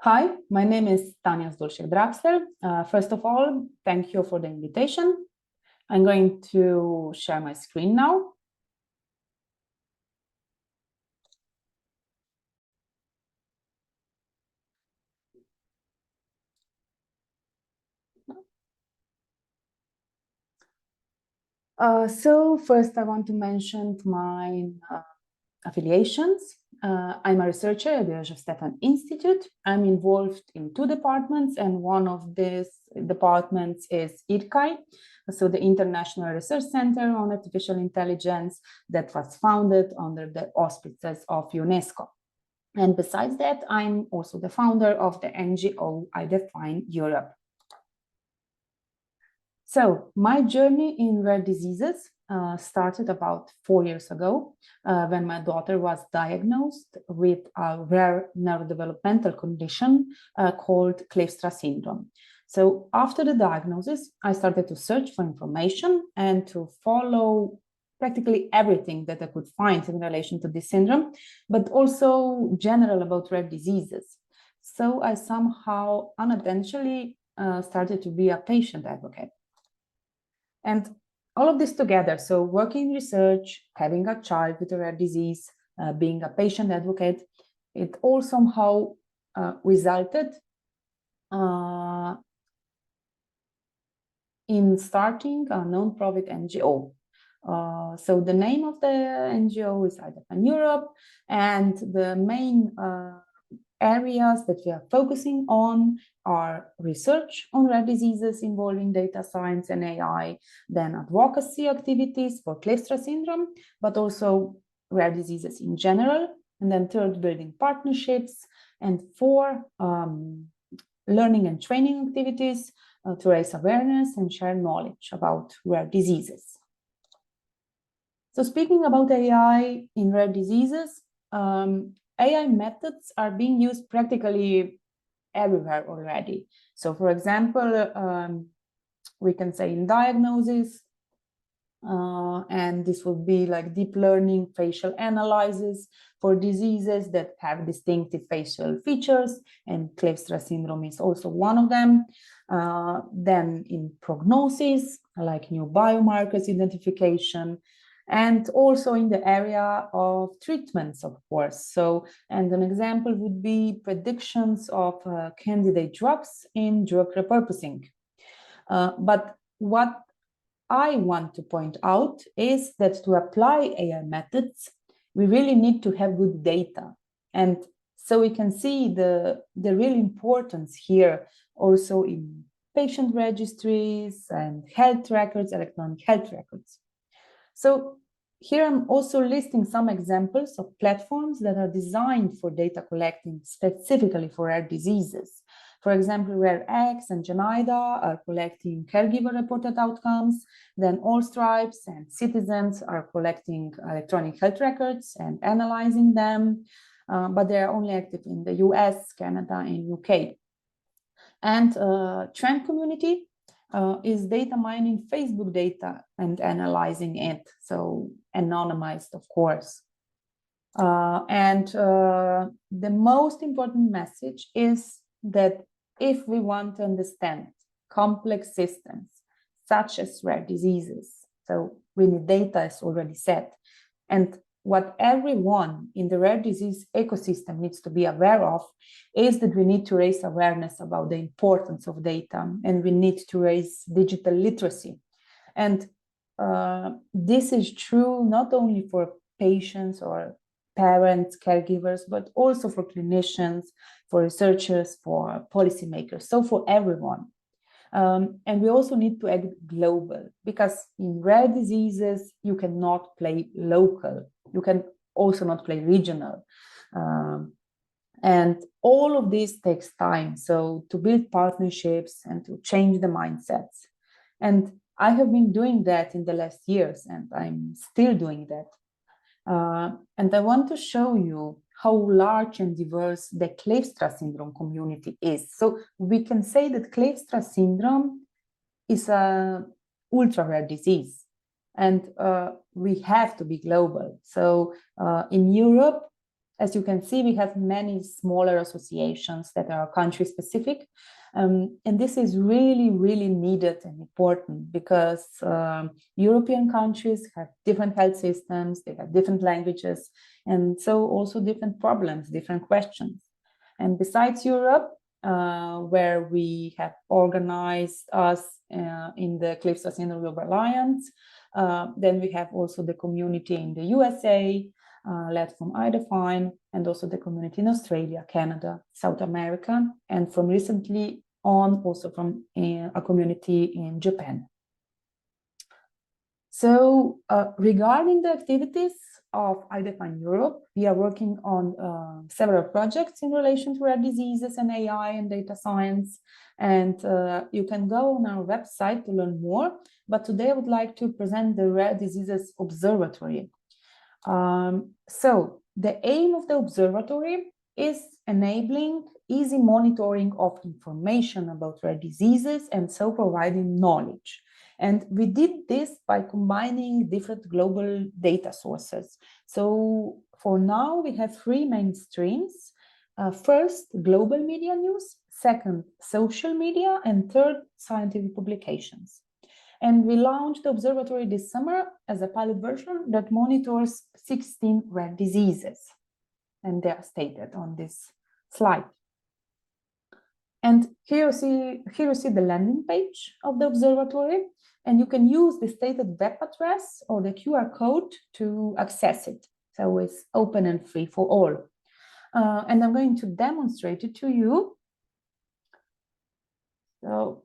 Hi, my name is Tanja Zdolsek Draksler. First of all, thank you for the invitation. I'm going to share my screen now. So first I want to mention my affiliations. I'm a researcher at the Joseph Stefan Institute. I'm involved in two departments, and one of these departments is IRCAI, so the International Research Center on Artificial Intelligence that was founded under the auspices of UNESCO. And besides that, I'm also the founder of the NGO I Define Europe. So my journey in rare diseases started about 4 years ago when my daughter was diagnosed with a rare neurodevelopmental condition called Kleefstra syndrome. So after the diagnosis, I started to search for information and to follow practically everything that I could find in relation to this syndrome, but also general about rare diseases. So I somehow unintentionally started to be a patient advocate. And all of this together, so working in research, having a child with a rare disease, being a patient advocate, it all somehow resulted in starting a non-profit NGO. So the name of the NGO is I Define Europe, and the main areas that we are focusing on are research on rare diseases involving data science and AI, then advocacy activities for Kleefstra syndrome, but also rare diseases in general, and then third, building partnerships, and four, learning and training activities to raise awareness and share knowledge about rare diseases. So speaking about AI in rare diseases, AI methods are being used practically everywhere already. So for example, we can say in diagnosis, and this would be like deep learning facial analysis for diseases that have distinctive facial features, and Kleefstra syndrome is also one of them. Then in prognosis, like new biomarkers identification, and also in the area of treatments, of course. So, and an example would be predictions of candidate drugs in drug repurposing. But what I want to point out is that to apply AI methods, we really need to have good data. And so we can see the real importance here also in patient registries and health records, electronic health records. So here I'm also listing some examples of platforms that are designed for data collecting specifically for rare diseases. For example, RareX and Janida are collecting caregiver-reported outcomes. Then Allstripes and Citizens are collecting electronic health records and analyzing them, but they are only active in the US, Canada, and UK. And Trend Community is data mining Facebook data and analyzing it, so anonymized, of course. And the most important message is that if we want to understand complex systems, such as rare diseases, so we need data, as already said. And what everyone in the rare disease ecosystem needs to be aware of is that we need to raise awareness about the importance of data, and we need to raise digital literacy. And this is true not only for patients or parents, caregivers, but also for clinicians, for researchers, for policymakers, so for everyone. And we also need to act global, because in rare diseases, you cannot play local. You can also not play regional. And all of this takes time. So to build partnerships and to change the mindsets. And I have been doing that in the last years, and I'm still doing that. And I want to show you how large and diverse the Kleefstra syndrome community is. So we can say that Kleefstra syndrome is an ultra rare disease, and we have to be global. So in Europe, as you can see, we have many smaller associations that are country specific. And this is really, really needed and important because European countries have different health systems, they have different languages, and so also different problems, different questions. And besides Europe, where we have organized us in the Cliff Sustainable Alliance, then we have also the community in the USA, led from iDefine, and also the community in Australia, Canada, South America, and from recently on also from a community in Japan. So regarding the activities of iDefine Europe, we are working on several projects in relation to rare diseases and AI and data science. And you can go on our website to learn more. But today I would like to present the Rare Diseases Observatory. So the aim of the observatory is enabling easy monitoring of information about rare diseases and so providing knowledge. And we did this by combining different global data sources. So for now, we have three main streams. First, global media news. Second, social media. And third, scientific publications. And we launched the observatory this summer as a pilot version that monitors 16 rare diseases. And they are stated on this slide. And here you see the landing page of the observatory. And you can use the stated web address or the QR code to access it. So it's open and free for all. And I'm going to demonstrate it to you. So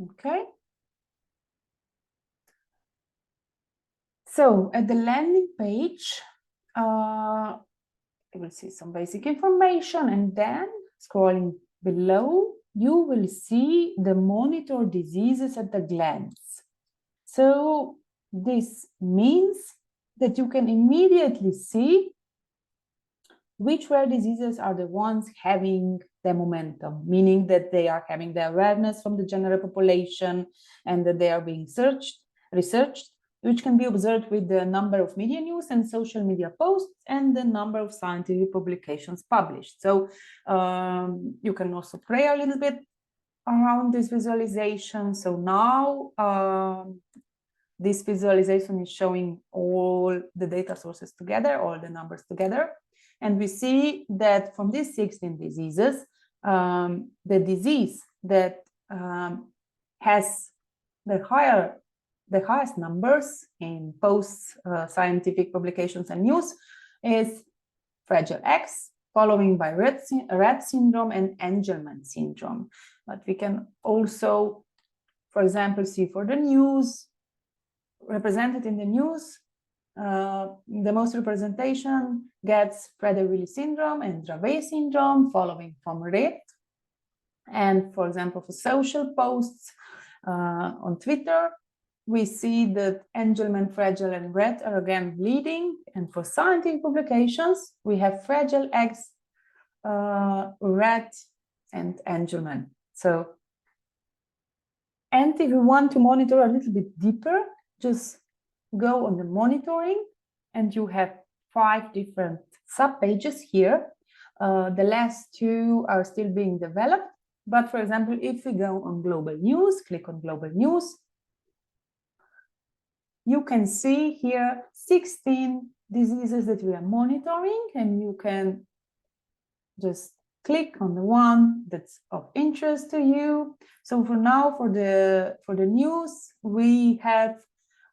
okay. So at the landing page, you will see some basic information, and then scrolling below, you will see the monitor diseases at a glance. So this means that you can immediately see which rare diseases are the ones having the momentum, meaning that they are having the awareness from the general population and that they are being researched, which can be observed with the number of media news and social media posts and the number of scientific publications published. So you can also play a little bit around this visualization. So now this visualization is showing all the data sources together, all the numbers together. And we see that from these 16 diseases, the disease that has the highest numbers in post-scientific publications and news is Fragile X, following by Rett syndrome and Angelman syndrome. But we can also, for example, see for the news, represented in the news, the most representation gets Prader-Willi syndrome and Dravet syndrome, following from Rett. And for example, for social posts on Twitter, we see that Angelman, Fragile, and Rett are again leading. And for scientific publications, we have Fragile X, Rett, and Angelman. So, and if you want to monitor a little bit deeper, just go on the monitoring, and you have 5 different subpages here. The last 2 are still being developed. But for example, if we go on global news, click on global news, you can see here 16 diseases that we are monitoring, and you can just click on the one that's of interest to you. So for now, for the news, we have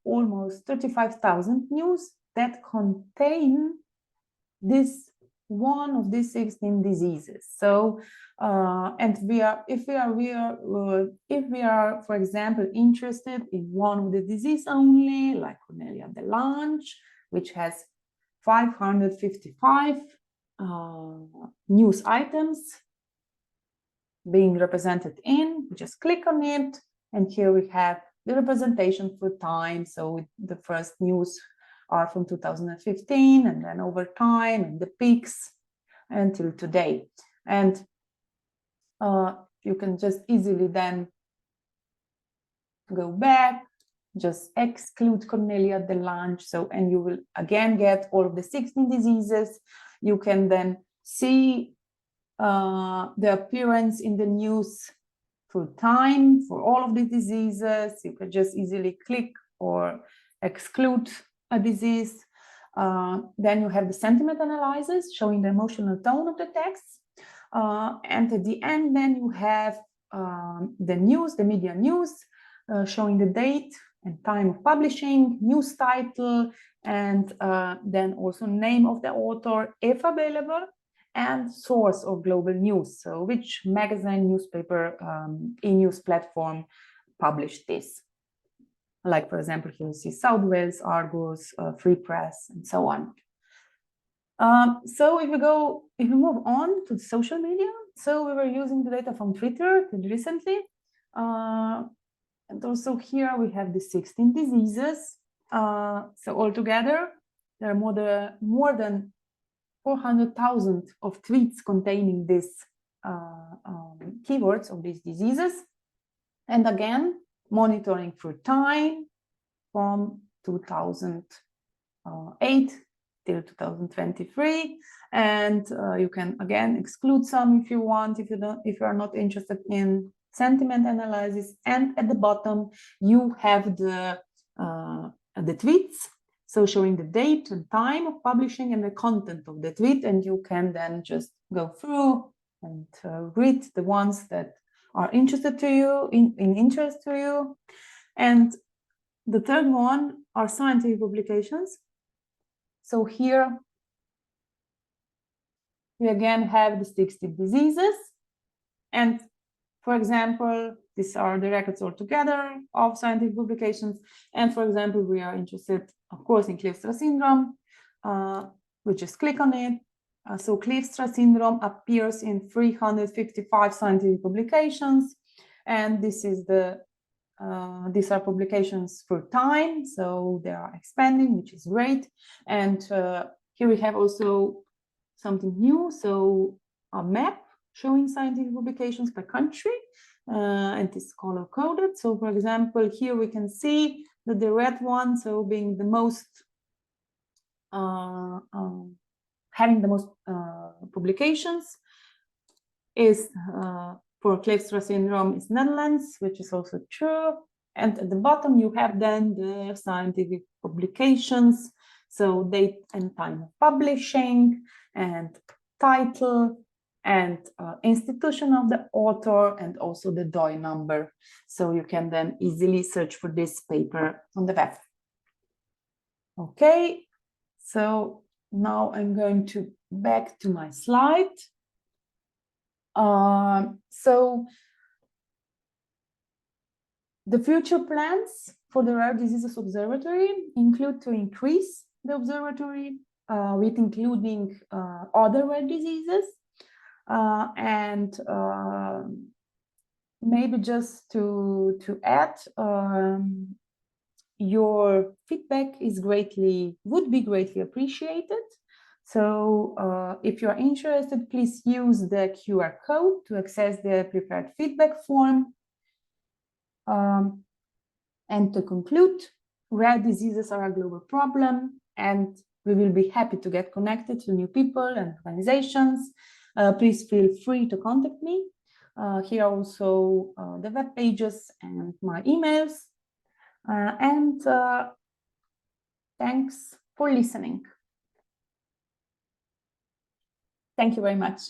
almost 35,000 news that contain this one of these 16 diseases. So and if we are, for example, interested in one of the disease only, like Cornelia de Lange, which has 555 news items being represented in, we just click on it, and here we have the representation for time. So the first news are from 2015, and then over time, and the peaks until today. And you can just easily then go back, just exclude Cornelia de Lange. So, and you will again get all of the 16 diseases. You can then see the appearance in the news through time for all of these diseases. You can just easily click or exclude a disease. Then you have the sentiment analysis showing the emotional tone of the text. And at the end, then you have the news, the media news, showing the date and time of publishing, news title, and then also name of the author, if available, and source of global news. So which magazine, newspaper, e-news platform published this. Like, for example, here you see South Wales, Argus, Free Press, and so on. So if we move on to social media, so we were using the data from Twitter recently. And also here we have the 16 diseases. So altogether, there are more than 400,000 of tweets containing these keywords of these diseases. And again, monitoring through time from 2008 till 2023. And you can again exclude some if you want, if you are not interested in sentiment analysis. And at the bottom, you have the tweets. So showing the date and time of publishing and the content of the tweet, and you can then just go through and read the ones that are interested to you, in interest to you. And the third one are scientific publications. So here we again have the 60 diseases. And for example, these are the records altogether of scientific publications. And for example, we are interested, of course, in Kleefstra syndrome. We just click on it. So Kleefstra syndrome appears in 355 scientific publications. And this is these are publications for time. So they are expanding, which is great. And here we have also something new. So a map showing scientific publications per country, and it's color coded. So for example, here we can see that the red one, so being the most, having the most publications, is for Kleefstra syndrome is Netherlands, which is also true. And at the bottom, you have then the scientific publications, so date and time of publishing, and title, and institution of the author, and also the DOI number. So you can then easily search for this paper on the web. Okay, so now I'm going to back to my slide. So the future plans for the Rare Diseases Observatory include to increase the observatory with including other rare diseases, and maybe just to add, your feedback would be greatly appreciated. So if you're interested, please use the QR code to access the prepared feedback form. And to conclude, rare diseases are a global problem, and we will be happy to get connected to new people and organizations. Please feel free to contact me. Here are also the web pages and my emails. And thanks for listening. Thank you very much.